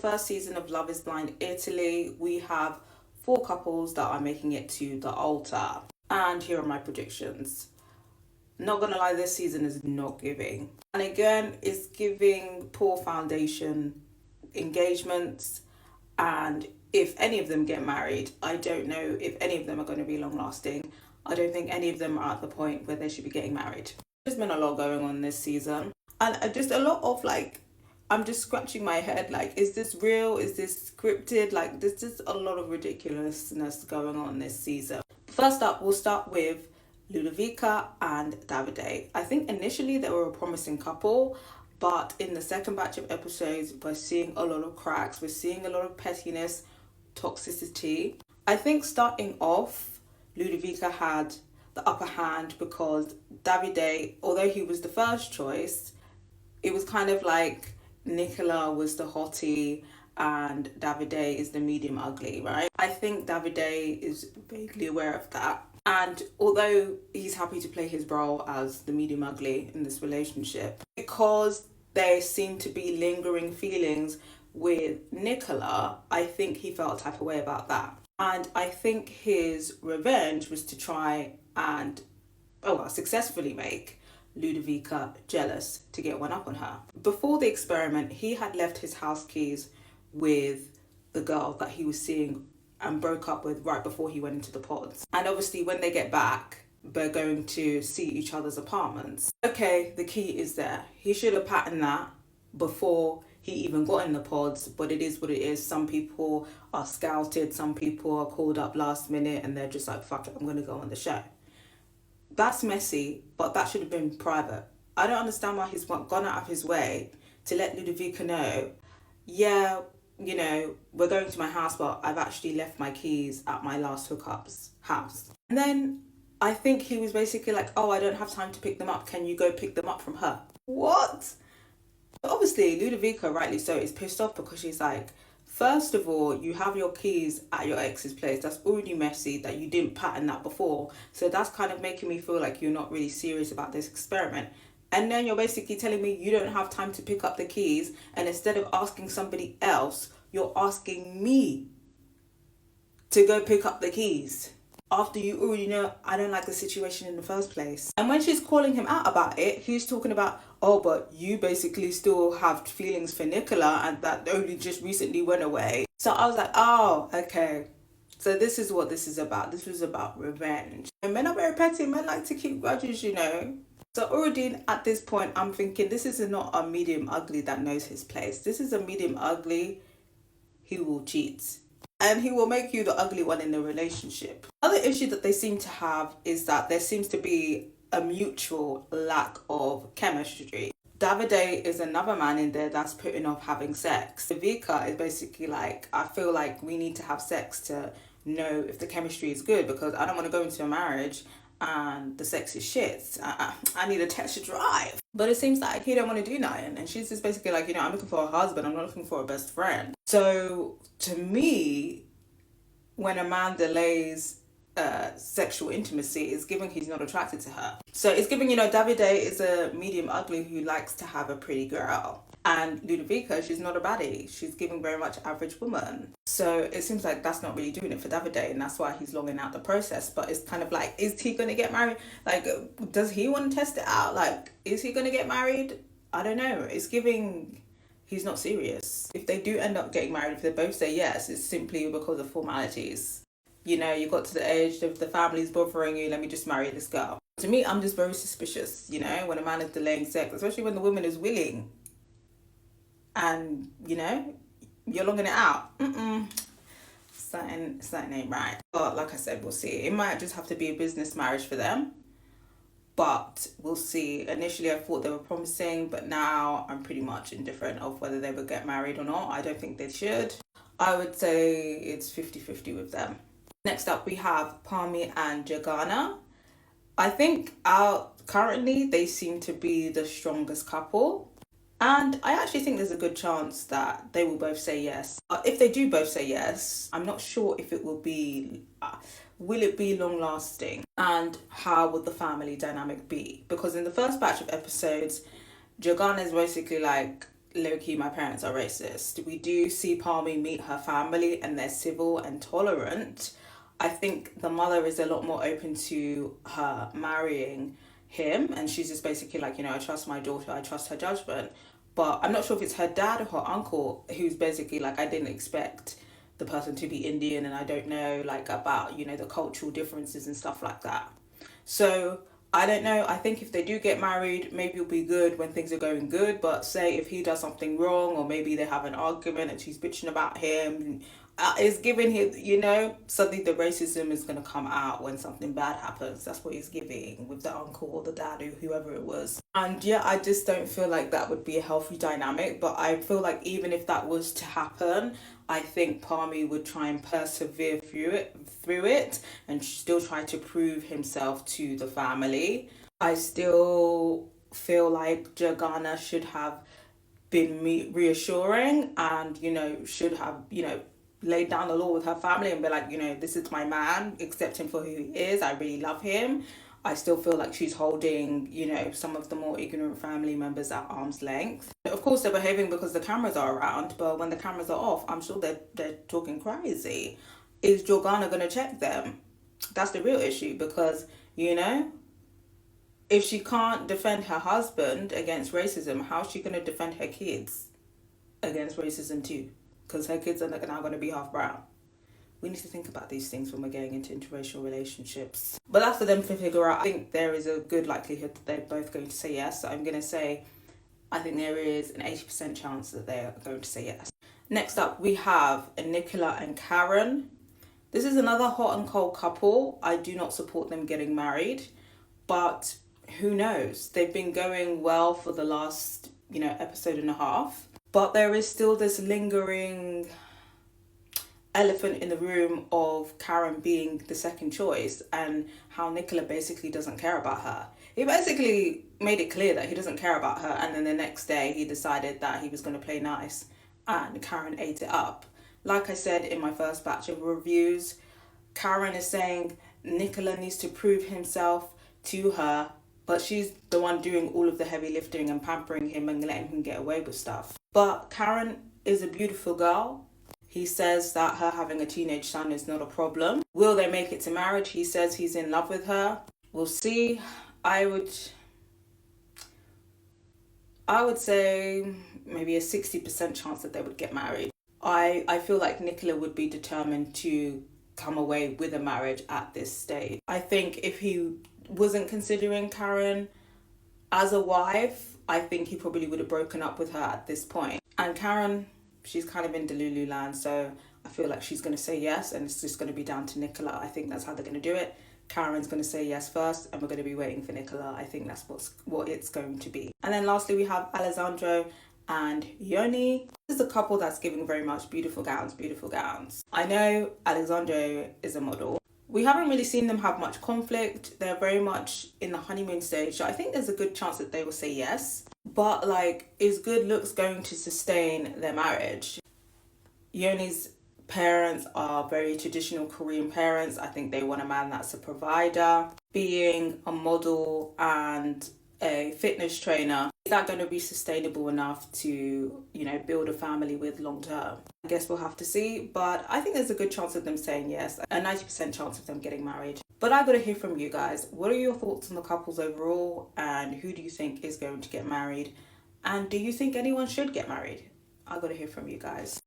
first season of Love is Blind Italy, we have 4 couples that are making it to the altar. And here are my predictions. Not gonna lie, this season is not giving. And again, it's giving poor foundation engagements. And if any of them get married, I don't know if any of them are going to be long lasting. I don't think any of them are at the point where they should be getting married. There's been a lot going on this season. And just a lot of like, I'm just scratching my head like, is this real? Is this scripted? Like, there's just a lot of ridiculousness going on this season. First up, we'll start with Ludovica and Davide. I think initially they were a promising couple, but in the second batch of episodes, we're seeing a lot of cracks. We're seeing a lot of pettiness, toxicity. I think starting off, Ludovica had the upper hand because Davide, although he was the first choice, it was kind of like Nicola was the hottie and Davide is the medium ugly, right? I think Davide is vaguely aware of that. And although he's happy to play his role as the medium ugly in this relationship, because there seem to be lingering feelings with Nicola, I think he felt a type of way about that. And I think his revenge was to try and, successfully make Ludovica jealous to get one up on her. Before the experiment, he had left his house keys with the girl that he was seeing and broke up with right before he went into the pods. And obviously when they get back, they're going to see each other's apartments. Okay, the key is there. He should have patterned that before he even got in the pods, but it is what it is. Some people are scouted, some people are called up last minute and they're just like, fuck it, I'm gonna go on the show. That's messy, but that should have been private. I don't understand why he's gone out of his way to let Ludovica know, yeah, you know, we're going to my house, but I've actually left my keys at my last hookup's house. And then I think he was basically like, oh, I don't have time to pick them up. Can you go pick them up from her? What? Obviously, Ludovica, rightly so, is pissed off because she's like, first of all, you have your keys at your ex's place. That's already messy that you didn't pattern that before. So that's kind of making me feel like you're not really serious about this experiment. And then you're basically telling me you don't have time to pick up the keys. And instead of asking somebody else, you're asking me to go pick up the keys. After you already know I don't like the situation in the first place. And when she's calling him out about it, he's talking about, oh, but you basically still have feelings for Nicola and that only just recently went away. So I was like, oh, okay. So this is what this is about. This was about revenge. And men are very petty. Men like to keep grudges, you know. So already at this point, I'm thinking this is not a medium ugly that knows his place. This is a medium ugly who will cheat. And he will make you the ugly one in the relationship. Another issue that they seem to have is that there seems to be a mutual lack of chemistry. Davide is another man in there that's putting off having sex. Vika is basically like, I feel like we need to have sex to know if the chemistry is good because I don't want to go into a marriage and the sex is shit. I need a test to drive. But it seems like he don't want to do nothing. And she's just basically like, you know, I'm looking for a husband. I'm not looking for a best friend. So to me, when a man delays sexual intimacy, it's giving he's not attracted to her. So it's giving, you know, Davide is a medium ugly who likes to have a pretty girl. And Ludovica, she's not a baddie. She's giving very much average woman. So it seems like that's not really doing it for Davide, and that's why he's longing out the process. But it's kind of like, is he going to get married? Like, does he want to test it out? Like, is he going to get married? I don't know. It's giving he's not serious. If they do end up getting married, if they both say yes, it's simply because of formalities. You know, you got to the age of the family's bothering you, let me just marry this girl. To me, I'm just very suspicious, you know, when a man is delaying sex, especially when the woman is willing. And, you know, you're longing it out. Something ain't right. But like I said, we'll see. It might just have to be a business marriage for them. But we'll see. Initially, I thought they were promising, but now I'm pretty much indifferent of whether they would get married or not. I don't think they should. I would say it's 50-50 with them. Next up, we have Palmi and Jagana. I think currently they seem to be the strongest couple. And I actually think there's a good chance that they will both say yes. If they do both say yes, I'm not sure if it will be... will it be long lasting? And how would the family dynamic be? Because in the first batch of episodes, Jagana is basically like, low-key my parents are racist. We do see Palmy meet her family and they're civil and tolerant. I think the mother is a lot more open to her marrying him, and she's just basically like, I trust my daughter, I trust her judgment. But I'm not sure if it's her dad or her uncle who's basically like, I didn't expect the person to be Indian, and I don't know like about, the cultural differences and stuff like that. So I don't know. I think if they do get married, maybe it'll be good when things are going good. But say if he does something wrong, or maybe they have an argument and she's bitching about him, it's giving him, suddenly the racism is going to come out when something bad happens. That's what he's giving with the uncle or the dad or whoever it was. And yeah, I just don't feel like that would be a healthy dynamic. But I feel like even if that was to happen, I think Palmy would try and persevere through it and still try to prove himself to the family. I still feel like Jordana should have been reassuring and, should have, laid down the law with her family and be like, this is my man, accept him for who he is. I really love him. I still feel like she's holding, some of the more ignorant family members at arm's length. Of course, they're behaving because the cameras are around, but when the cameras are off, I'm sure they're talking crazy. Is Jordana going to check them? That's the real issue because, if she can't defend her husband against racism, how's she going to defend her kids against racism too? Because her kids are now going to be half brown. We need to think about these things when we're getting into interracial relationships. But that's for them to figure out. I think there is a good likelihood that they're both going to say yes. So I'm going to say, I think there is an 80% chance that they're going to say yes. Next up, we have Nicola and Karen. This is another hot and cold couple. I do not support them getting married, but who knows? They've been going well for the last, episode and a half. But there is still this lingering elephant in the room of Karen being the second choice and how Nicola basically doesn't care about her. He basically made it clear that he doesn't care about her, and then the next day he decided that he was going to play nice and Karen ate it up. Like I said in my first batch of reviews, Karen is saying Nicola needs to prove himself to her, but she's the one doing all of the heavy lifting and pampering him and letting him get away with stuff. But Karen is a beautiful girl. He says that her having a teenage son is not a problem. Will they make it to marriage? He says he's in love with her. We'll see. I would say maybe a 60% chance that they would get married. I feel like Nicola would be determined to come away with a marriage at this stage. I think if he wasn't considering Karen as a wife, I think he probably would have broken up with her at this point. And Karen, she's kind of in Delulu land, so I feel like she's going to say yes, and it's just going to be down to Nicola. I think that's how they're going to do it. Karen's going to say yes first, and we're going to be waiting for Nicola. I think that's what it's going to be. And then lastly, we have Alessandro and Yoni. This is a couple that's giving very much beautiful gowns, beautiful gowns. I know Alessandro is a model. We haven't really seen them have much conflict. They're very much in the honeymoon stage, so I think there's a good chance that they will say yes. But is good looks going to sustain their marriage? Yoni's parents are very traditional Korean parents. I think they want a man that's a provider. Being a model and a fitness trainer, is that going to be sustainable enough to, build a family with long term? I guess we'll have to see, but I think there's a good chance of them saying yes, a 90% chance of them getting married. But I got to hear from you guys. What are your thoughts on the couples overall, and who do you think is going to get married? And do you think anyone should get married? I got to hear from you guys.